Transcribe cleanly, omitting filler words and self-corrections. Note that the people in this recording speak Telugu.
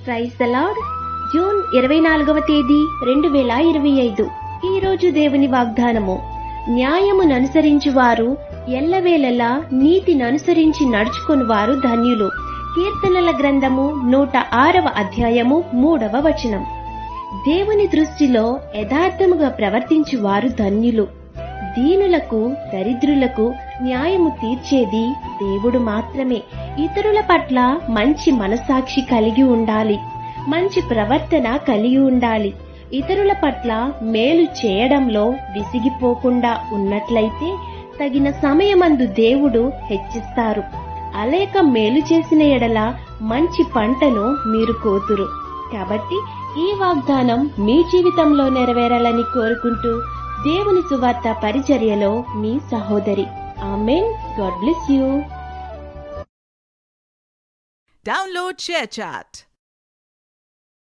Praise the lord. జూన్ 24వ తేదీ 2025. ఈ రోజు దేవుని వాగ్దానము. న్యాయమును అనుసరించువారు ఎల్లవేళలా నీతిని అనుసరించి నడుచుకొనువారు ధన్యులు. కీర్తనల గ్రంథము 106వ అధ్యాయము 3వ వచనం. దేవుని దృష్టిలో యథార్థముగా ప్రవర్తించువారు ధన్యులు. దీనులకు దరిద్రులకు న్యాయము తీర్చేది దేవుడు మాత్రమే. ఇతరుల పట్ల మంచి మనసాక్షి కలిగి ఉండాలి. మంచి ప్రవర్తన కలిగి ఉండాలి. ఇతరుల పట్ల మేలు చేయడంలో విసిగిపోకుండా ఉన్నట్లయితే తగిన సమయమందు దేవుడు హెచ్చిస్తారు. అలేక మేలు చేసిన ఎడల మంచి పంటను మీరు కోతురు. కాబట్టి ఈ వాగ్దానం మీ జీవితంలో నెరవేరాలని కోరుకుంటూ దేవుని సువార్త పరిచర్యలో మీ సహోదరి. Amen. God bless you. Download ShareChat.